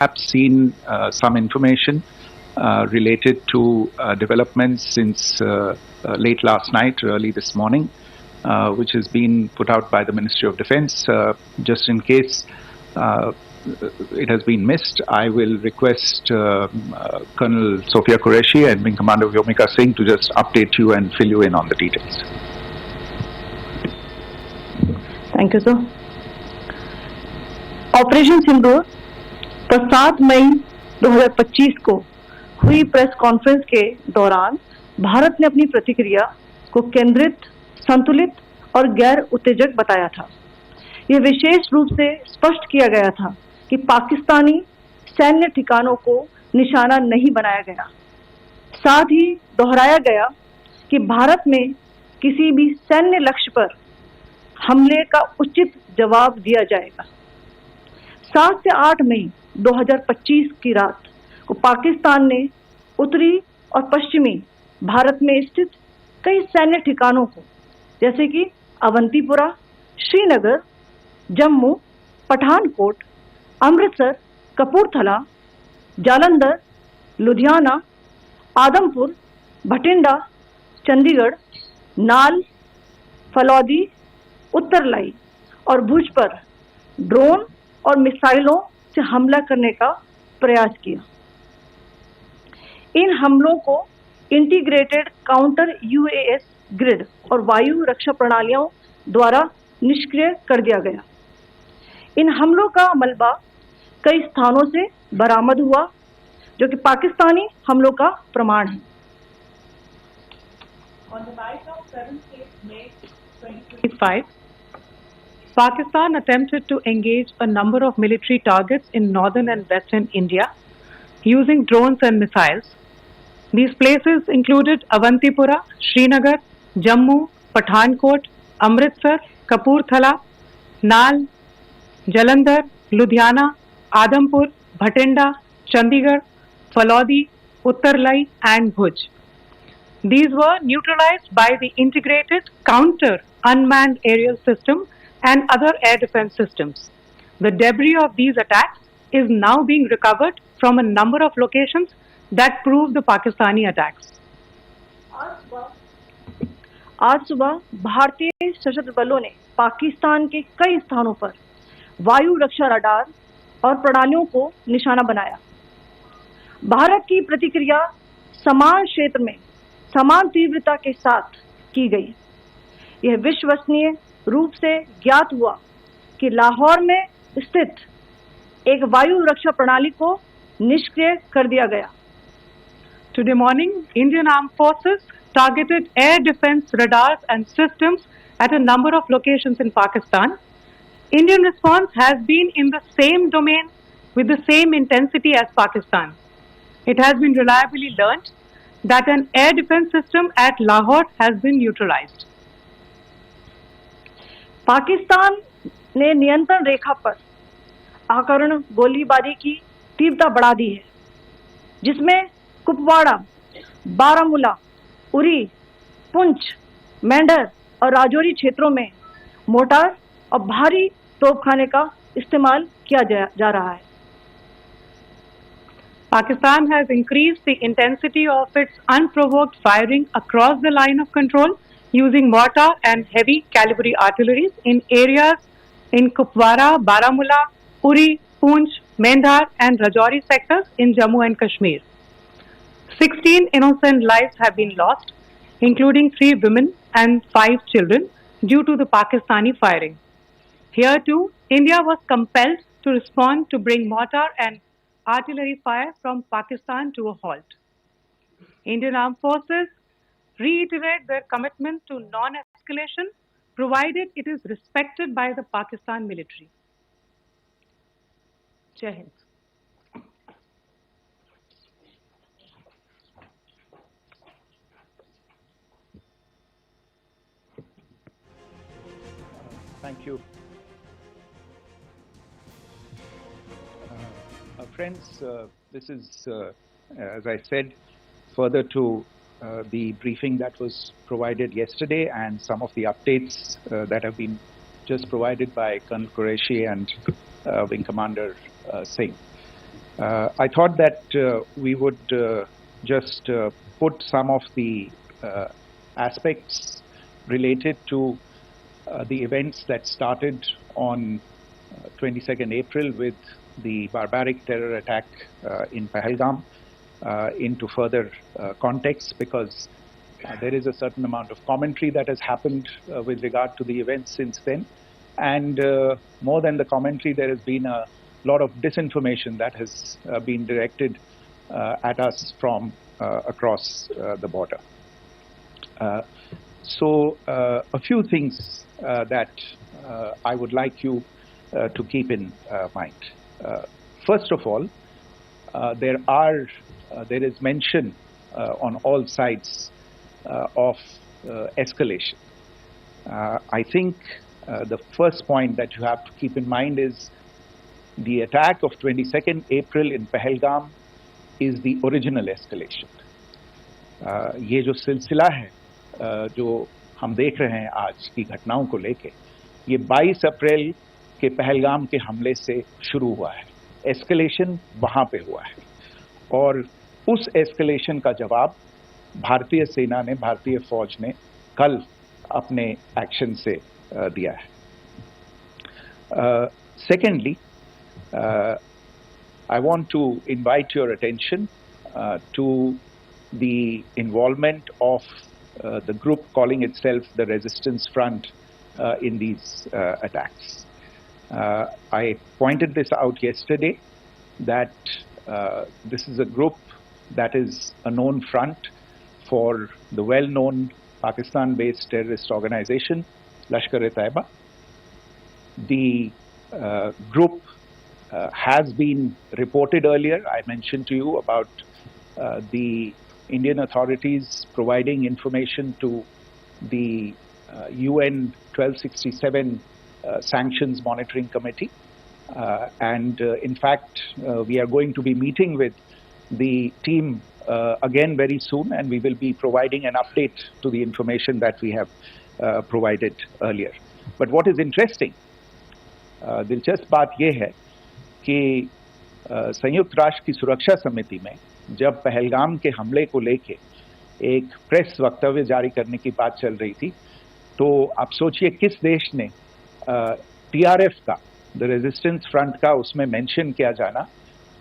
perhaps seen some information related to developments since late last night, early this morning, which has been put out by the Ministry of Defence. Just in case it has been missed, I will request Col Sofiya Qureshi and Wing Commander Vyomika Singh to just update you and fill you in on the details. Thank you, sir. Operation Sindoor पर 7 मई 2025 को हुई press conference के दौरान भारत ने अपनी प्रतिक्रिया को केंद्रित, संतुलित और गैर उत्तेजक बताया था। यह विशेष रूप से स्पष्ट किया गया था कि पाकिस्तानी सैन्य ठिकानों को निशाना नहीं बनाया गया। साथ ही दोहराया गया कि भारत में किसी भी सैन्य लक्ष्य पर हमले का उचित जवाब दिया जाएगा। 7 से 8 मई 2025 की रात को पाकिस्तान ने उत्तरी और पश्चिमी भारत में स्थित कई सैन्य ठिकानों को, जैसे कि अवंतीपुरा, श्रीनगर, जम्मू, पठानकोट, अमृतसर, कपूरथला, जालंधर, लुधियाना, आदमपुर, भटिंडा, चंडीगढ़, नाल, फलौदी, उत्तरलाई और भुज पर ड्रोन और मिसाइलों से हमला करने का प्रयास किया। इन हमलों को इंटीग्रेटेड काउंटर यूएएस ग्रिड और वायु रक्षा प्रणालियों द्वारा निष्क्रिय कर दिया गया। इन हमलों का मलबा कई स्थानों से बरामद हुआ, जो कि पाकिस्तानी हमलों का प्रमाण है। On the night of 7th May 2025, Pakistan attempted to engage a number of military targets in northern and western India using drones and missiles. These places included Avantipura, Srinagar, Jammu, Pathankot, Amritsar, Kapurthala, Nal, Jalandhar, Ludhiana, Adampur, Bhatinda, Chandigarh, Falodi, Uttarlai and Bhuj. These were neutralized by the integrated counter unmanned aerial system and other air defense systems. The debris of these attacks is now being recovered from a number of locations that prove the Pakistani attacks. आज सुबह भारतीय सशस्त्र बलों ने पाकिस्तान के कई स्थानों पर वायु रक्षा रडार और प्रणालियों को निशाना बनाया। भारत की प्रतिक्रिया समान क्षेत्र में समान तीव्रता के साथ की गई। यह विश्वसनीय रूप से ज्ञात हुआ कि लाहौर में स्थित एक वायु रक्षा प्रणाली को निष्क्रिय कर दिया गया। Today morning, Indian Armed Forces targeted air defense radars and systems at a number of locations in Pakistan. Indian response has been in the same domain with the same intensity as Pakistan. It has been reliably learnt that an air defense system at Lahore has been neutralized. Pakistan ने नियंत्रण रेखा पर आकरण गोलीबारी की तीव्रता बढ़ा दी है, जिसमें कुपवाड़ा, बारामूला, उरी, पुंछ, मेंढर और राजौरी क्षेत्रों में मोर्टार और भारी तोपखाने का इस्तेमाल किया जा रहा है। Pakistan has increased the intensity of its unprovoked firing across the line of control using mortar and heavy calibre artilleries in areas in Kupwara, Baramulla, Uri, Poonch, Mendhar and Rajouri sectors in Jammu and Kashmir. 16 innocent lives have been lost, including 3 women and 5 children, due to the Pakistani firing. Here too, India was compelled to respond to bring mortar and artillery fire from Pakistan to a halt. Indian Armed Forces reiterate their commitment to non-escalation, provided it is respected by the Pakistan military. Jai Hind. Thank you. Friends, this is, as I said, further to the briefing that was provided yesterday and some of the updates that have been just provided by Col Qureshi and Wing Commander Singh. I thought that we would just put some of the aspects related to the events that started on 22nd April with the barbaric terror attack in Pahalgam into further context, because there is a certain amount of commentary that has happened with regard to the events since then. And more than the commentary, there has been a lot of disinformation that has been directed at us from across the border. So a few things that I would like you to keep in mind. First of all, there is mention on all sides of escalation. I think the first point that you have to keep in mind is the attack of 22nd April in Pahalgam is the original escalation. ये जो सिलसिला है जो हम देख रहे हैं आज की घटनाओं को लेके, ये 22 अप्रैल के पहलगाम के हमले से शुरू हुआ है. एस्केलेशन वहां पे हुआ है और उस एस्केलेशन का जवाब भारतीय सेना ने, भारतीय फौज ने कल अपने एक्शन से दिया है. Secondly, I want to invite your attention to the involvement of the group calling itself the Resistance Front in these attacks. I pointed this out yesterday that this is a group that is a known front for the well-known Pakistan-based terrorist organization, Lashkar-e-Taiba. The group has been reported earlier. I mentioned to you about the Indian authorities providing information to the UN 1267 Sanctions Monitoring Committee. And in fact, we are going to be meeting with the team again very soon, and we will be providing an update to the information that we have provided earlier. But what is interesting, दिलचस्प बात यह है कि संयुक्त राष्ट्र की सुरक्षा समिति में जब पहलगाम के हमले को लेके एक प्रेस वक्तव्य जारी करने की बात चल रही थी, तो आप सोचिए किस देश ने टीआरएफ का, द रेजिस्टेंस फ्रंट का उसमें मेंशन किया जाना,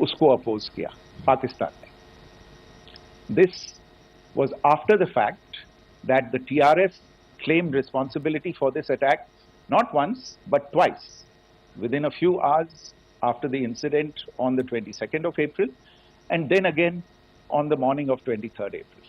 उसको अपोज किया, पाकिस्तान ने. This was after the fact that the TRF claimed responsibility for this attack not once but twice within a few hours after the incident on the 22nd of April, and then again on the morning of 23rd April.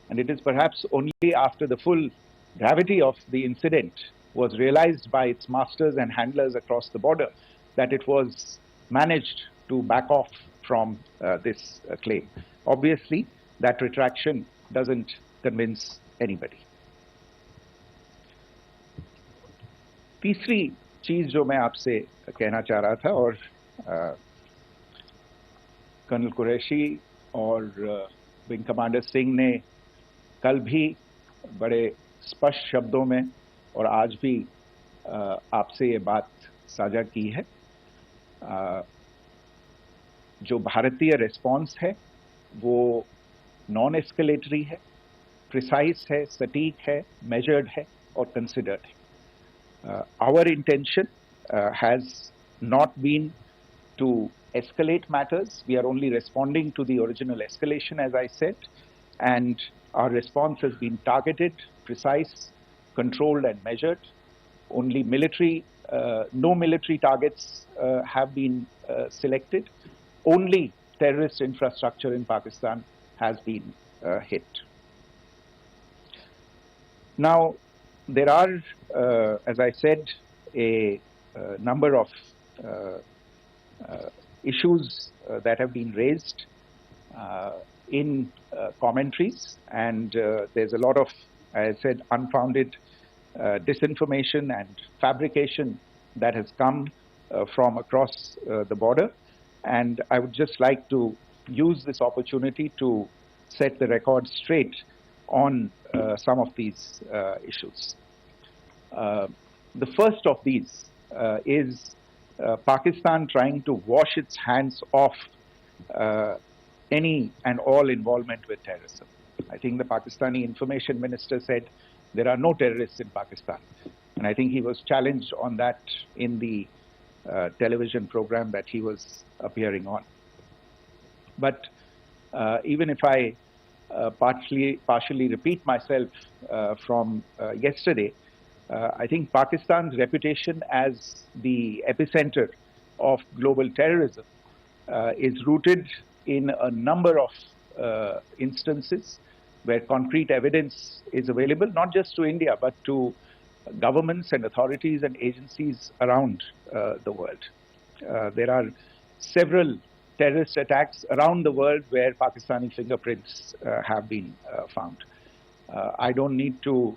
And it is perhaps only after the full gravity of the incident was realized by its masters and handlers across the border that it was managed to back off from this claim. Obviously, that retraction doesn't convince anybody. तीसरी चीज जो मैं आपसे कहना चाह रहा था, और कर्नल कुरैशी और विंग कमांडर सिंह ने कल भी बड़े स्पष्ट शब्दों में और आज भी आपसे ये बात साझा की है. जो भारतीय रिस्पॉन्स है वो नॉन एस्केलेटरी है, प्रिसाइज है, सटीक है, मेजर्ड है और कंसिडर्ड है. Our intention has not been to escalate matters. We are only responding to the original escalation, as I said, and our response has been targeted, precise, controlled and measured. Only military, no military targets have been selected. Only terrorist infrastructure in Pakistan has been hit. Now, there are, as I said, a number of issues that have been raised in commentaries, and there's a lot of, as I said, unfounded disinformation and fabrication that has come from across the border. And I would just like to use this opportunity to set the record straight on some of these issues. The first of these is Pakistan trying to wash its hands off any and all involvement with terrorism. I think the Pakistani information minister said there are no terrorists in Pakistan. And I think he was challenged on that in the television program that he was appearing on. But even if I partially repeat myself from yesterday, I think Pakistan's reputation as the epicenter of global terrorism is rooted in a number of instances where concrete evidence is available, not just to India, but to governments and authorities and agencies around the world. There are several terrorist attacks around the world where Pakistani fingerprints have been found. I don't need to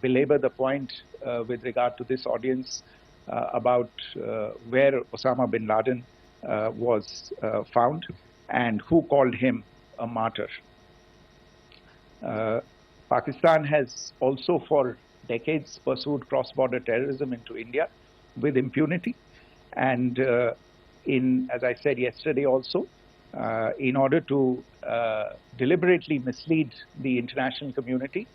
belabor the point with regard to this audience about where Osama bin Laden was found and who called him a martyr. Pakistan has also for decades pursued cross-border terrorism into India with impunity. And as I said yesterday also, in order to deliberately mislead the international community,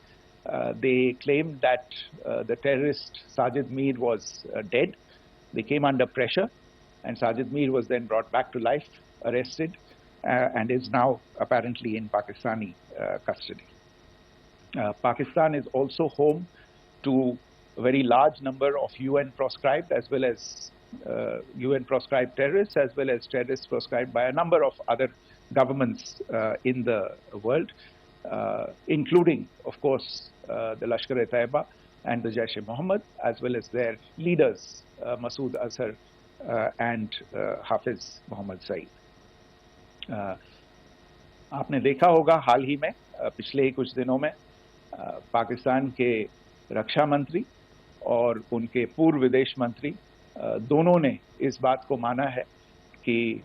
they claimed that the terrorist Sajid Mir was dead. They came under pressure, and Sajid Mir was then brought back to life, arrested, and is now apparently in Pakistani custody. Pakistan is also home to a very large number of UN proscribed as well as UN proscribed terrorists, as well as terrorists proscribed by a number of other governments in the world, including, of course, the Lashkar-e-Taiba and the Jaish-e-Mohammed, as well as their leaders, Masood Azhar and Hafiz Mohammed Saeed. आपने देखा होगा हाल ही में पिछले ही कुछ दिनों में पाकिस्तान के रक्षा मंत्री और उनके पूर्व विदेश मंत्री दोनों ने इस बात को माना है कि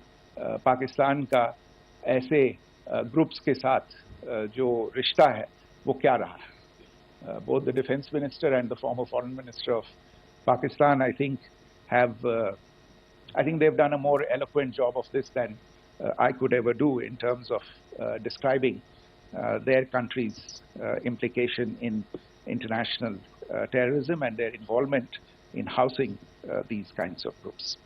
पाकिस्तान का ऐसे ग्रुप्स के साथ जो रिश्ता है वो क्या रहा है. Both the defense minister and the former foreign minister of Pakistan, I think they've done a more eloquent job of this than I could ever do in terms of describing their country's implication in international terrorism and their involvement in housing these kinds of groups.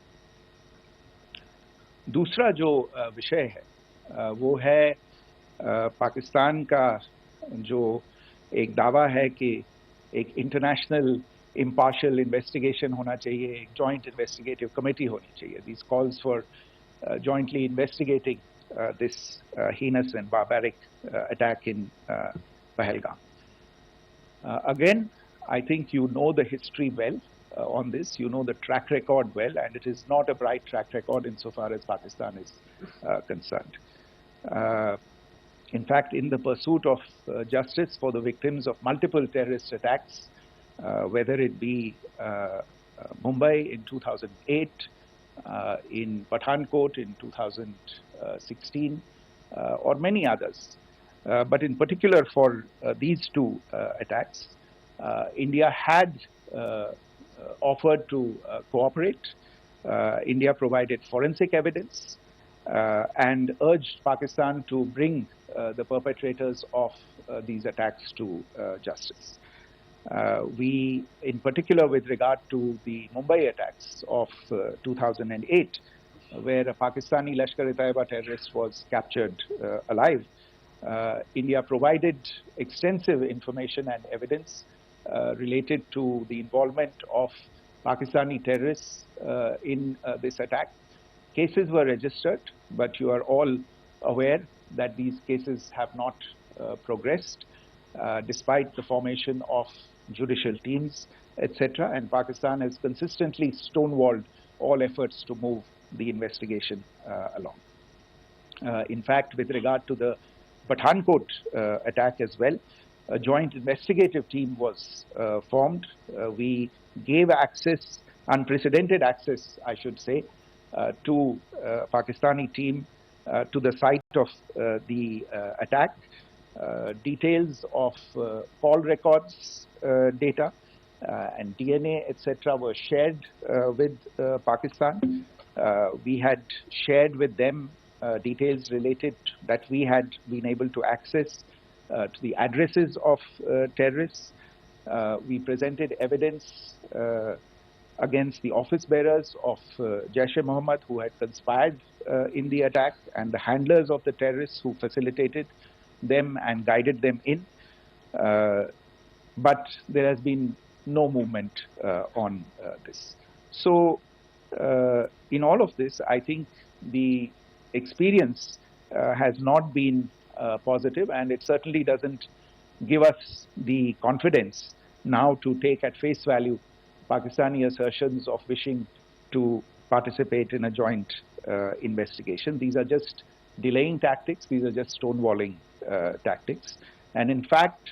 दूसरा जो विषय है वो है पाकिस्तान का जो एक दावा है कि एक इंटरनेशनल impartial investigation होना चाहिए, एक joint investigative committee होनी चाहिए. These calls for jointly investigating this heinous and barbaric attack in Pahalgam. Again, I think you know the history well on this. You know the track record well, and it is not a bright track record insofar as Pakistan is concerned. In fact, in the pursuit of justice for the victims of multiple terrorist attacks, whether it be Mumbai in 2008, in Pathankot in 2016, or many others. But in particular for these two attacks, India had offered to cooperate. India provided forensic evidence and urged Pakistan to bring the perpetrators of these attacks to justice. We, in particular with regard to the Mumbai attacks of 2008, where a Pakistani Lashkar-e-Taiba terrorist was captured alive, India provided extensive information and evidence related to the involvement of Pakistani terrorists in this attack. Cases were registered, but you are all aware that these cases have not progressed despite the formation of judicial teams, etc. And Pakistan has consistently stonewalled all efforts to move the investigation along. In fact, with regard to the Pathankot attack as well, a joint investigative team was formed. We gave access, unprecedented access, I should say, to Pakistani team to the site of the attack. Details of call records data and DNA, etc., were shared with Pakistan. We had shared with them details related that we had been able to access to the addresses of terrorists. We presented evidence against the office bearers of Jaish-e-Mohammed who had conspired in the attack, and the handlers of the terrorists who facilitated them and guided them in. But there has been no movement on this. So, in all of this, I think the experience has not been positive, and it certainly doesn't give us the confidence now to take at face value Pakistani assertions of wishing to participate in a joint investigation. These are just delaying tactics. These are just stonewalling tactics. And in fact,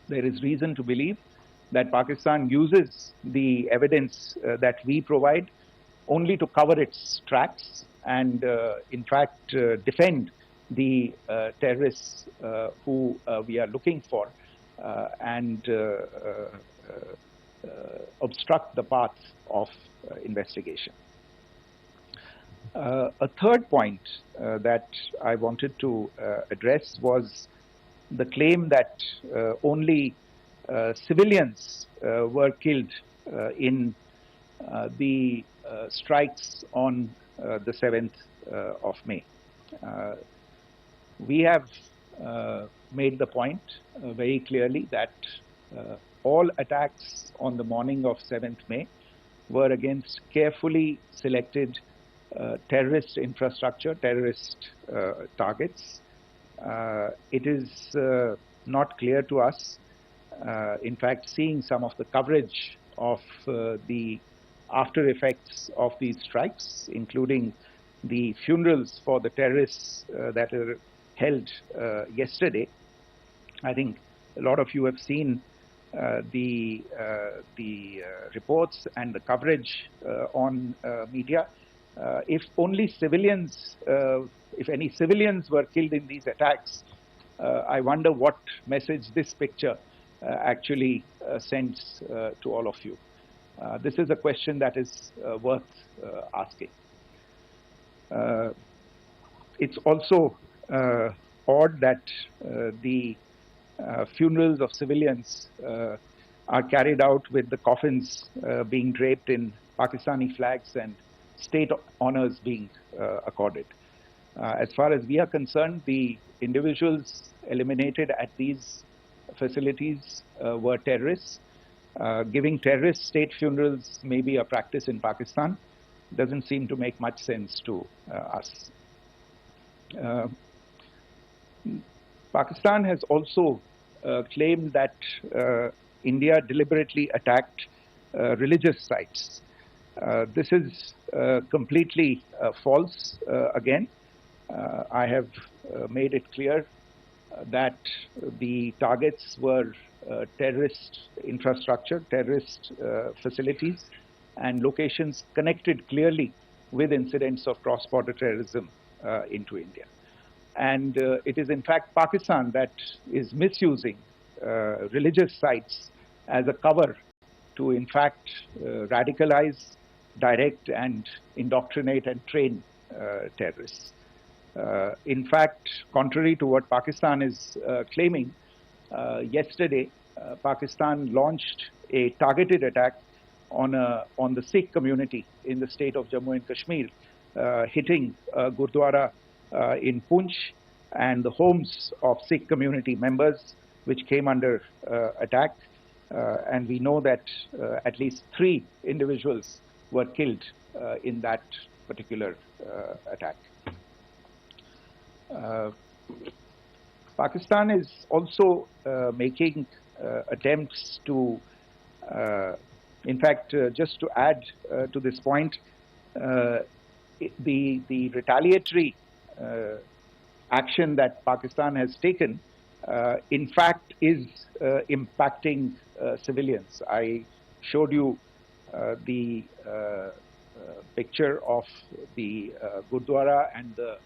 there is reason to believe that Pakistan uses the evidence that we provide only to cover its tracks and, in fact, defend the terrorists who we are looking for and obstruct the path of investigation. A third point that I wanted to address was the claim that only civilians were killed in the strikes on the 7th of May. We have made the point very clearly that all attacks on the morning of 7th May were against carefully selected terrorist infrastructure, terrorist targets. It is not clear to us, in fact, seeing some of the coverage of the after effects of these strikes, including the funerals for the terrorists that were held yesterday. I think a lot of you have seen the reports and the coverage on media. If only civilians, if any civilians were killed in these attacks, I wonder what message this picture actually sends to all of you. This is a question that is worth asking. It's also odd that the funerals of civilians are carried out with the coffins being draped in Pakistani flags and state honors being accorded. As far as we are concerned, the individuals eliminated at these facilities were terrorists. Giving terrorist state funerals may be a practice in Pakistan. Doesn't seem to make much sense to us. Pakistan has also claimed that India deliberately attacked religious sites. This is completely false again. I have made it clear that the targets were terrorist infrastructure, terrorist facilities, and locations connected clearly with incidents of cross-border terrorism into India. And it is in fact Pakistan that is misusing religious sites as a cover to in fact radicalize, direct and indoctrinate and train terrorists. In fact, contrary to what Pakistan is claiming, yesterday Pakistan launched a targeted attack on the Sikh community in the state of Jammu and Kashmir, hitting Gurdwara in Poonch and the homes of Sikh community members, which came under attack. And we know that at least 3 individuals were killed in that particular attack. Pakistan is also making attempts to, in fact, just to add to this point, the retaliatory action that Pakistan has taken, in fact, is impacting civilians. I showed you the picture of the Gurdwara and the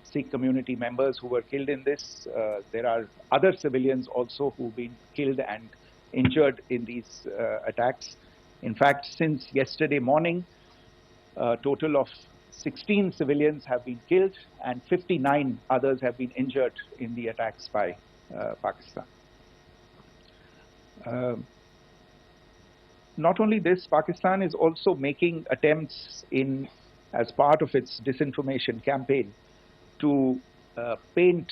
Sikh community members who were killed in this. There are other civilians also who've been killed and injured in these attacks. In fact, since yesterday morning, a total of 16 civilians have been killed and 59 others have been injured in the attacks by Pakistan. Not only this, Pakistan is also making attempts as part of its disinformation campaign to paint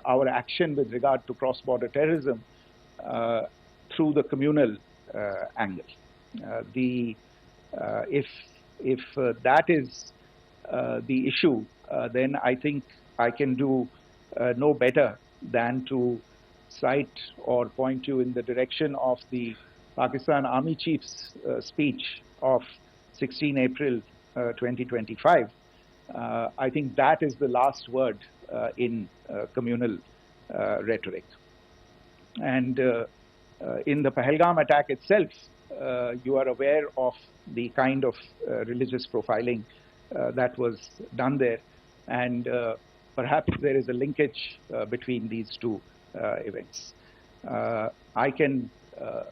our action with regard to cross-border terrorism through the communal angle. If that is the issue, then I think I can do no better than to cite or point you in the direction of the Pakistan Army Chief's speech of 16 April 2025. I think that is the last word in communal rhetoric. And in the Pahalgam attack itself, you are aware of the kind of religious profiling that was done there, and perhaps there is a linkage between these two events. I can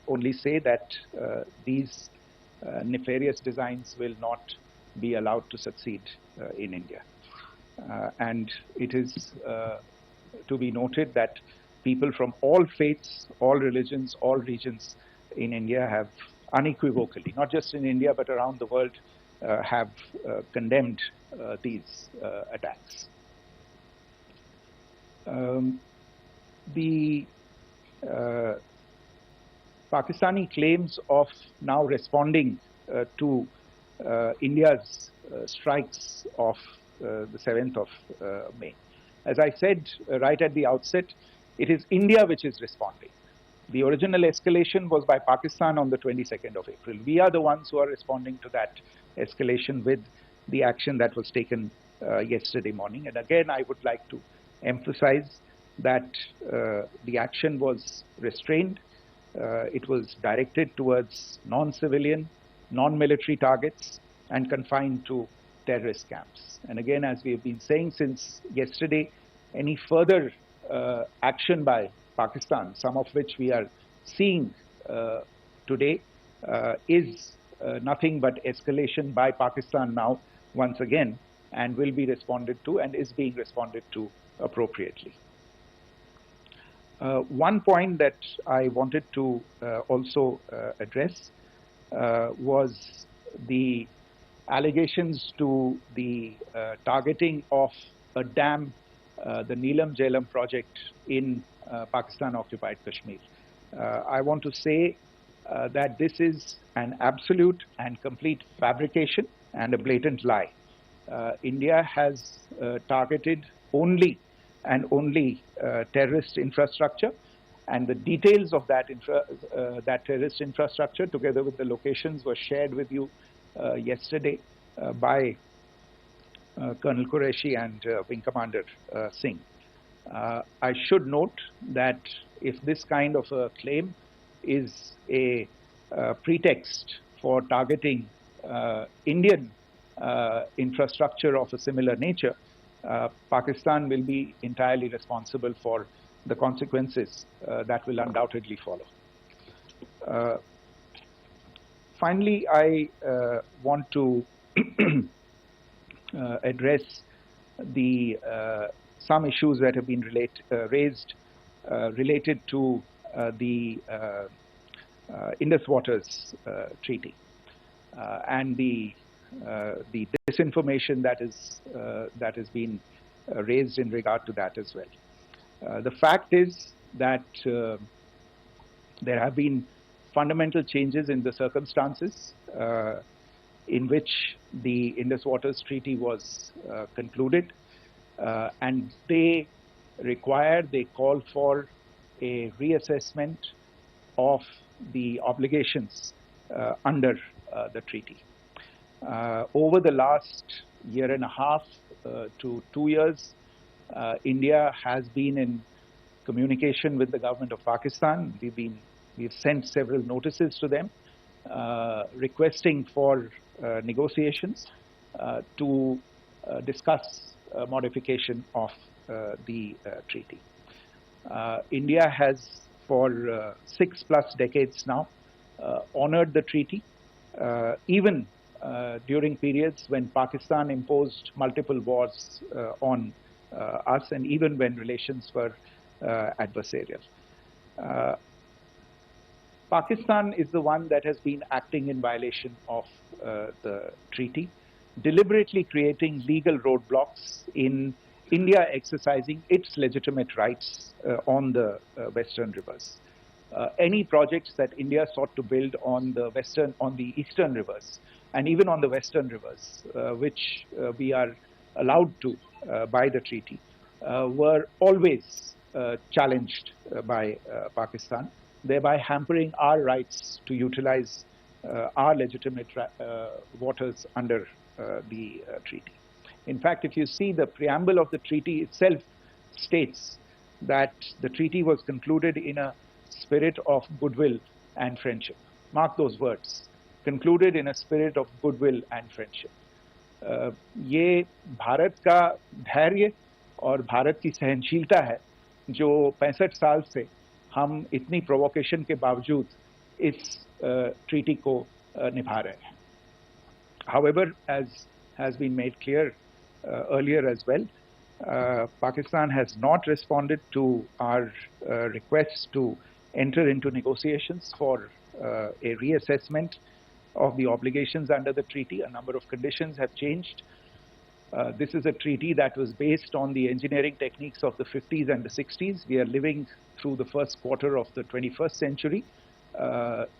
only say that these nefarious designs will not be allowed to succeed in India. And it is to be noted that people from all faiths, all religions, all regions in India have unequivocally, not just in India but around the world, have condemned these attacks. The Pakistani claims of now responding to India's strikes of the 7th of May. As I said right at the outset, it is India which is responding. The original escalation was by Pakistan on the 22nd of April. We are the ones who are responding to that escalation with the action that was taken yesterday morning. And again, I would like to emphasize that the action was restrained. It was directed towards non-civilian, non-military targets and confined to terrorist camps. And again, as we have been saying since yesterday, any further action by Pakistan, some of which we are seeing today, is nothing but escalation by Pakistan now, once again, and will be responded to and is being responded to appropriately. One point that I wanted to also address was the allegations to the targeting of a dam, the Neelam Jhelum project in Pakistan-occupied Kashmir. I want to say that this is an absolute and complete fabrication and a blatant lie. India has targeted only and only terrorist infrastructure, and the details of that terrorist infrastructure, together with the locations, were shared with you yesterday by Colonel Qureshi and Wing Commander Singh. I should note that if this kind of a claim is a pretext for targeting Indian infrastructure of a similar nature, Pakistan will be entirely responsible for the consequences that will undoubtedly follow. Finally, I want to address some issues that have been raised related to the Indus Waters Treaty and the disinformation that has been raised in regard to that as well. The fact is that there have been fundamental changes in the circumstances in which the Indus Waters Treaty was concluded, and they call for a reassessment of the obligations under the treaty. Over the last year and a half to 2 years, India has been in communication with the government of Pakistan. We've sent several notices to them requesting for negotiations to discuss modification of the treaty. India has for 6+ decades now honored the treaty, even during periods when Pakistan imposed multiple wars on us, and even when relations were adversarial. Pakistan is the one that has been acting in violation of the treaty, deliberately creating legal roadblocks in India exercising its legitimate rights on the western rivers. Any projects that India sought to build on the eastern rivers, and even on the western rivers, which we are allowed to by the treaty, were always challenged by Pakistan, thereby hampering our rights to utilize our legitimate waters under the treaty. In fact, if you see the preamble of the treaty itself states that the treaty was concluded in a spirit of goodwill and friendship. Mark those words, concluded in a spirit of goodwill and friendship. ये भारत का धैर्य और भारत की सहनशीलता है जो 65 साल से हम इतनी प्रोवोकेशन के बावजूद इस ट्रीटी को निभा रहे हैं. However, as has been made clear earlier as well, Pakistan has not responded to our requests to enter into negotiations for a reassessment of the obligations under the treaty. A number of conditions have changed. This is a treaty that was based on the engineering techniques of the 50s and the 60s. We are living through the first quarter of the 21st century.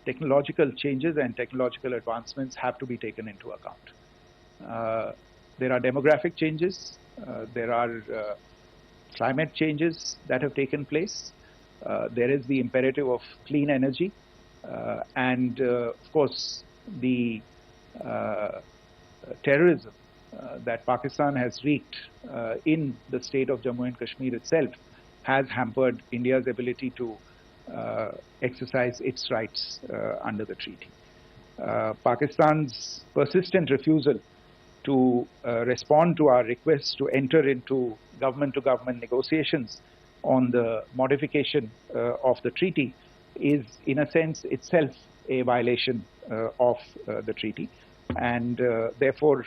Technological changes and technological advancements have to be taken into account. There are demographic changes. There are climate changes that have taken place. There is the imperative of clean energy. And of course, the terrorism that Pakistan has wreaked in the state of Jammu and Kashmir itself has hampered India's ability to exercise its rights under the treaty. Pakistan's persistent refusal to respond to our requests to enter into government-to-government negotiations on the modification of the treaty is, in a sense, itself a violation of the treaty. And therefore,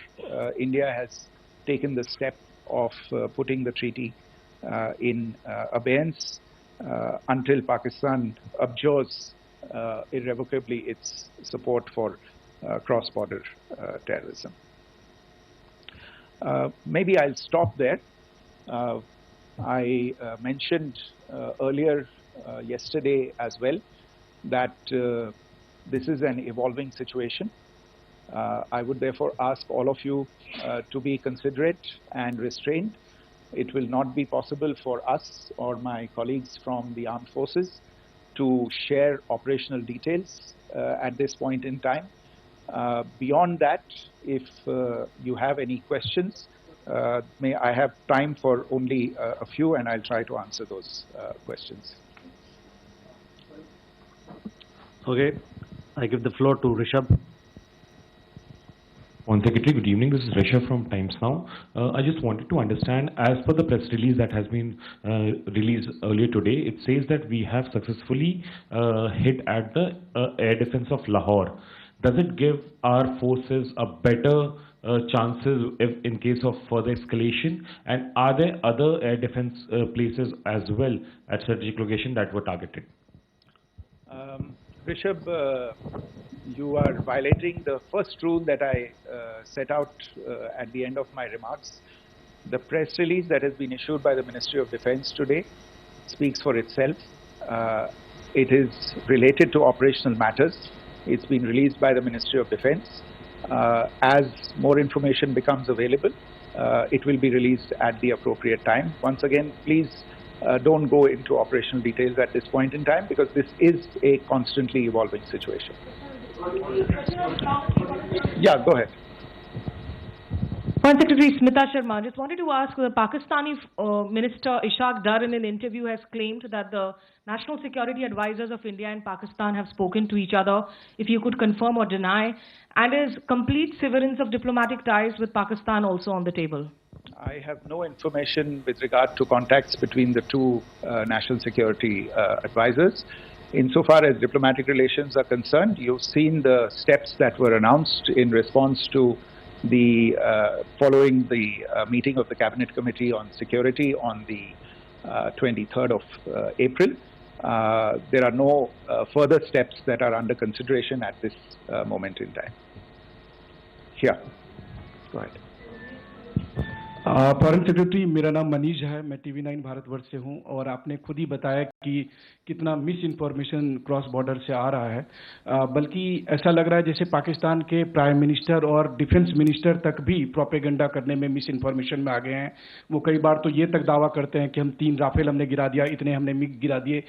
India has taken the step of putting the treaty in abeyance until Pakistan abjures irrevocably its support for cross-border terrorism. Maybe I'll stop there. I mentioned earlier yesterday as well that this is an evolving situation. I would therefore ask all of you to be considerate and restrained. It will not be possible for us or my colleagues from the armed forces to share operational details at this point in time. Beyond that, if you have any questions, may I have time for only a few, and I'll try to answer those questions. Okay, I give the floor to Rishabh. One Secretary, good evening. This is Rishabh from Times Now. I just wanted to understand, as per the press release that has been released earlier today, it says that we have successfully hit at the air defense of Lahore. Does it give our forces a better chances if in case of further escalation? And are there other air defense places as well at strategic location that were targeted? Rishabh, you are violating the first rule that I set out at the end of my remarks. The press release that has been issued by the Ministry of Defense today speaks for itself. It is related to operational matters. It's been released by the Ministry of Defense. As more information becomes available, it will be released at the appropriate time. Once again, please don't go into operational details at this point in time, because this is a constantly evolving situation. Yeah, go ahead. Foreign Secretary Smita Sharma, just wanted to ask, the Pakistani Minister Ishaq Dar in an interview has claimed that the national security advisors of India and Pakistan have spoken to each other. If you could confirm or deny, and is complete severance of diplomatic ties with Pakistan also on the table? I have no information with regard to contacts between the two national security advisors. insofar as diplomatic relations are concerned, you've seen the steps that were announced in response to the following the meeting of the Cabinet Committee on Security on the 23rd of April. There are no further steps that are under consideration at this moment in time. Yeah, go ahead. Foreign secretary, मेरा नाम मनीष है, मैं TV9 Bharatvarsh से हूं और आपने खुद ही बताया कि कितना मिस इन्फॉर्मेशन क्रॉस बॉर्डर से आ रहा है, बल्कि ऐसा लग रहा है जैसे पाकिस्तान के प्राइम मिनिस्टर और डिफेंस मिनिस्टर तक भी प्रोपेगेंडा करने में मिस इन्फॉर्मेशन में आ गए हैं। वो कई बार तो ये तक दावा करते हैं कि हम 3 राफेल हमने गिरा दिया, इतने हमने मिग गिरा दिए,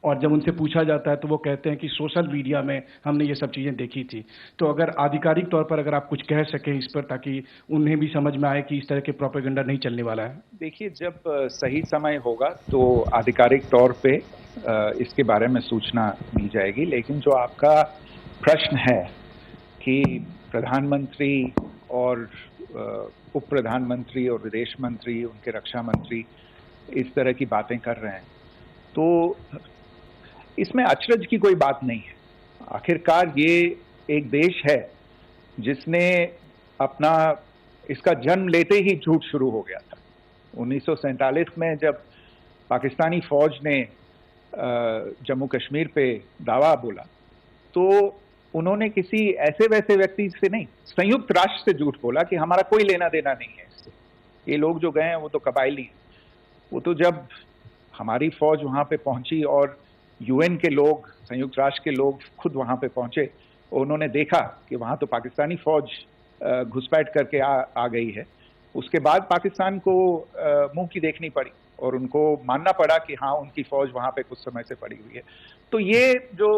और जब उनसे पूछा जाता है तो वो कहते हैं कि सोशल मीडिया में हमने ये सब चीज़ें देखी थी। तो अगर आधिकारिक तौर पर अगर आप कुछ कह सकें इस पर, ताकि उन्हें भी समझ में आए कि इस तरह के प्रोपेगेंडा नहीं चलने वाला है। देखिए, जब सही समय होगा तो आधिकारिक तौर पे इसके बारे में सूचना दी जाएगी, लेकिन जो आपका प्रश्न है कि प्रधानमंत्री और उप प्रधानमंत्री और विदेश मंत्री, उनके रक्षा मंत्री इस तरह की बातें कर रहे हैं, तो इसमें अचरज की कोई बात नहीं है। आखिरकार ये एक देश है जिसने अपना इसका जन्म लेते ही झूठ शुरू हो गया था। 1947 में जब पाकिस्तानी फौज ने जम्मू कश्मीर पे दावा बोला, तो उन्होंने किसी ऐसे वैसे व्यक्ति से नहीं, संयुक्त राष्ट्र से झूठ बोला कि हमारा कोई लेना देना नहीं है इससे, ये लोग जो गए हैं वो तो कबायली हैं। वो तो जब हमारी फौज वहां पे पहुंची और UN के लोग, संयुक्त राष्ट्र के लोग खुद वहां पे पहुंचे, उन्होंने देखा कि वहां तो पाकिस्तानी फौज घुसपैठ करके आ गई है, उसके बाद पाकिस्तान को मुंह की देखनी पड़ी और उनको मानना पड़ा कि हाँ, उनकी फौज वहां पे कुछ समय से पड़ी हुई है। तो ये जो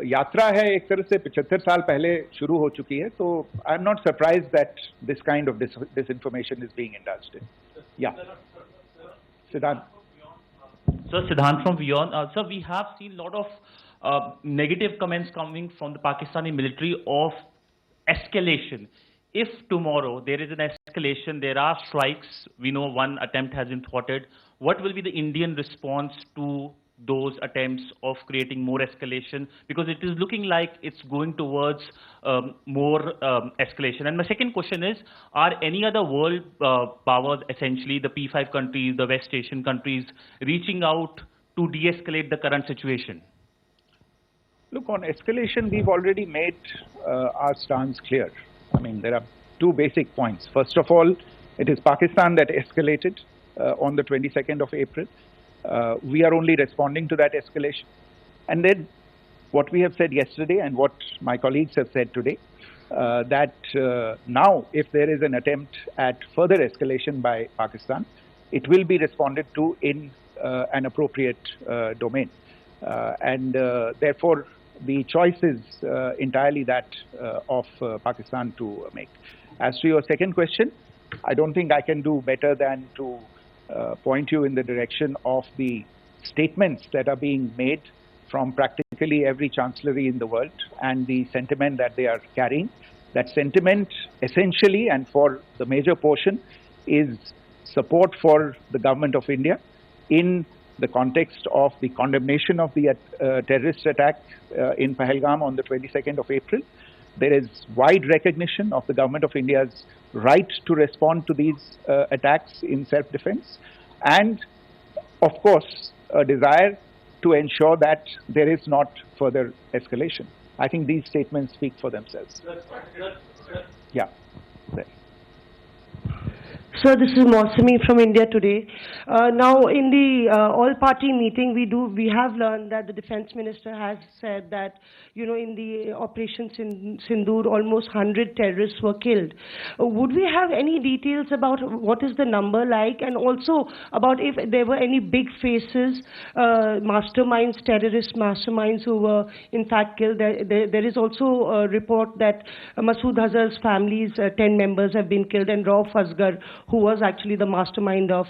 यात्रा है एक तरह से 75 साल पहले शुरू हो चुकी है। तो I am not surprise that this kind of disinformation is being indulged in. Yeah, Siddhant. So Siddhant from Beyond. Sir, we have seen a lot of negative comments coming from the Pakistani military of escalation. If tomorrow there is an escalation, there are strikes, we know one attempt has been thwarted, what will be the Indian response to those attempts of creating more escalation? Because it is looking like it's going towards more escalation. And my second question is, are any other world powers, essentially the P5 countries, the West Asian countries, reaching out to de-escalate the current situation? Look, on escalation, we've already made our stance clear. I mean, there are 2 basic points. First of all, it is Pakistan that escalated on the 22nd of April. We are only responding to that escalation. And then what we have said yesterday and what my colleagues have said today, that now if there is an attempt at further escalation by Pakistan, it will be responded to in an appropriate domain. And therefore, the choice is entirely that of Pakistan to make. As to your second question, I don't think I can do better than to point you in the direction of the statements that are being made from practically every chancellery in the world and the sentiment that they are carrying. That sentiment essentially and for the major portion is support for the government of India in the context of the condemnation of the terrorist attack in Pahalgam on the 22nd of April. There is wide recognition of the government of India's right to respond to these attacks in self-defense, and of course a desire to ensure that there is not further escalation. I think these statements speak for themselves. Yeah. There. Sir, this is Mausami from India Today. Now, in the all-party meeting, we have learned that the defense minister has said that, in the operation Sindoor, almost 100 terrorists were killed. Would we have any details about what is the number like, and also about if there were any big faces, masterminds, terrorist masterminds who were in fact killed? There is also a report that Masood Azhar's family's 10 members have been killed, and Rauf Asghar, who was actually the mastermind of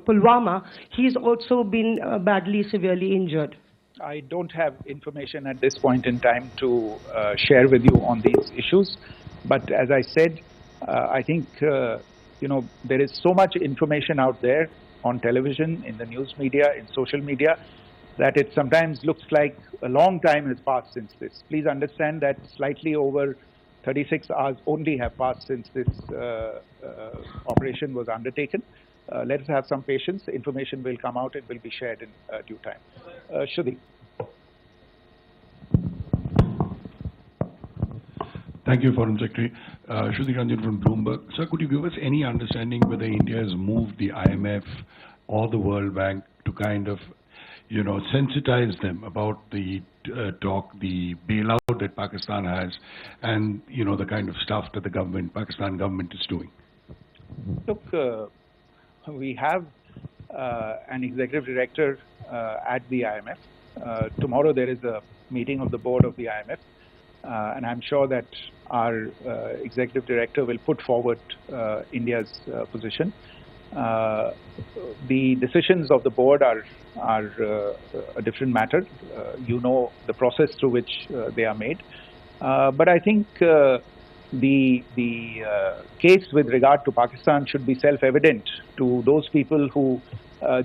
Pulwama, he's also been badly, severely injured. I don't have information at this point in time to share with you on these issues. But as I said, I think, there is so much information out there on television, in the news media, in social media, that it sometimes looks like a long time has passed since this. Please understand that slightly over 36 hours only have passed since this operation was undertaken. Let us have some patience. Information will come out and will be shared in due time. Shruti. Thank you, Foreign Secretary. Shruti Ranjan from Bloomberg. Sir, could you give us any understanding whether India has moved the IMF or the World Bank to kind of, sensitize them about the the bailout that Pakistan has, and the kind of stuff that the Pakistan government is doing? Look, we have an executive director at the IMF. Tomorrow there is a meeting of the board of the IMF, and I'm sure that our executive director will put forward India's position. The decisions of the board are a different matter. You know the process through which they are made. But I think the case with regard to Pakistan should be self-evident to those people who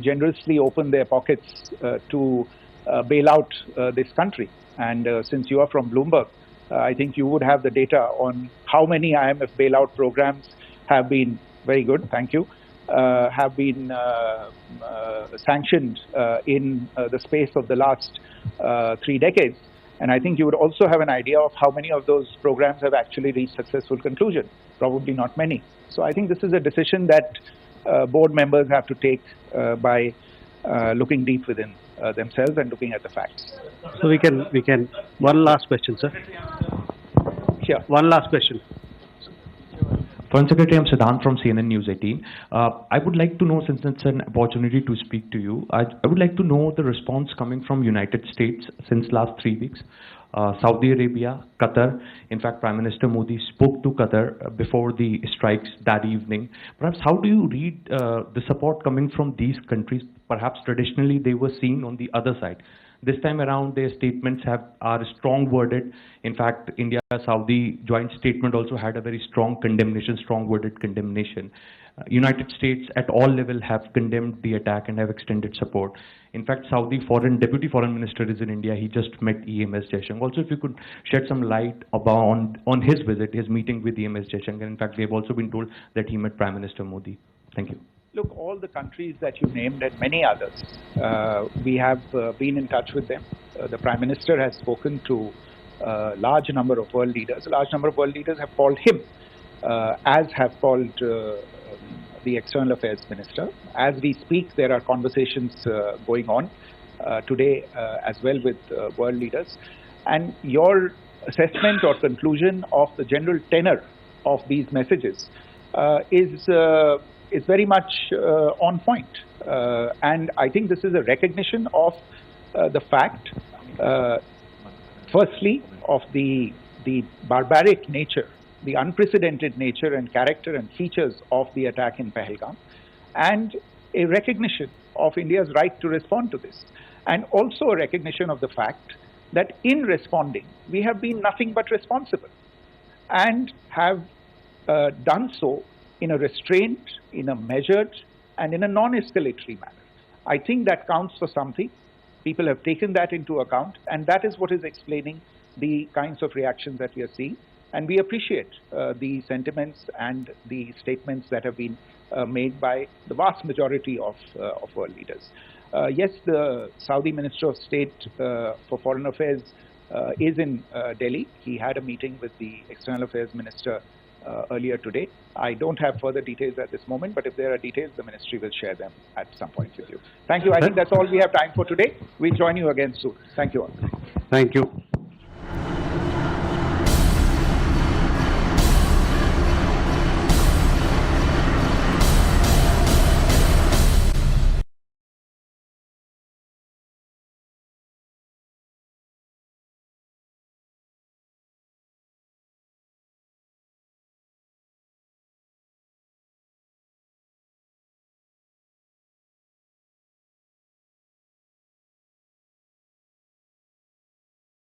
generously open their pockets to bail out this country. And since you are from Bloomberg, I think you would have the data on how many IMF bailout programs have been very good. Thank you. Have been sanctioned in the space of the last 3 decades. And I think you would also have an idea of how many of those programs have actually reached successful conclusion. Probably not many. So I think this is a decision that board members have to take by looking deep within themselves and looking at the facts. So we can, one last question, sir. Sure. One last question. Foreign Secretary, I'm Siddhant from CNN News 18. I would like to know, since it's an opportunity to speak to you, I would like to know the response coming from United States since last 3 weeks. Saudi Arabia, Qatar. In fact, Prime Minister Modi spoke to Qatar before the strikes that evening. Perhaps how do you read the support coming from these countries? Perhaps traditionally they were seen on the other side. This time around, their statements are strong worded. In fact, India-Saudi joint statement also had a very strong condemnation, strong worded condemnation. United States at all levels have condemned the attack and have extended support. In fact, Saudi Deputy Foreign Minister is in India. He just met EMS Jaishankar. Also, if you could shed some light on his visit, his meeting with EMS Jaishankar. In fact, we have also been told that he met Prime Minister Modi. Thank you. Look, all the countries that you named and many others, we have been in touch with them. The Prime Minister has spoken to a large number of world leaders. A large number of world leaders have called him, as have called the External Affairs Minister. As we speak, there are conversations going on today as well with world leaders. And your assessment or conclusion of the general tenor of these messages is very much on point. And I think this is a recognition of the fact, firstly, of the barbaric nature, the unprecedented nature and character and features of the attack in Pahalgam, and a recognition of India's right to respond to this. And also a recognition of the fact that in responding, we have been nothing but responsible and have done so in a restrained, in a measured, and in a non-escalatory manner. I think that counts for something. People have taken that into account, and that is what is explaining the kinds of reactions that we are seeing. And we appreciate the sentiments and the statements that have been made by the vast majority of world leaders. Yes, the Saudi Minister of State for Foreign Affairs is in Delhi. He had a meeting with the External Affairs Minister earlier today. I don't have further details at this moment, but if there are details, the ministry will share them at some point with you. Thank you. I think that's all we have time for today. We'll join you again soon. Thank you all. Thank you.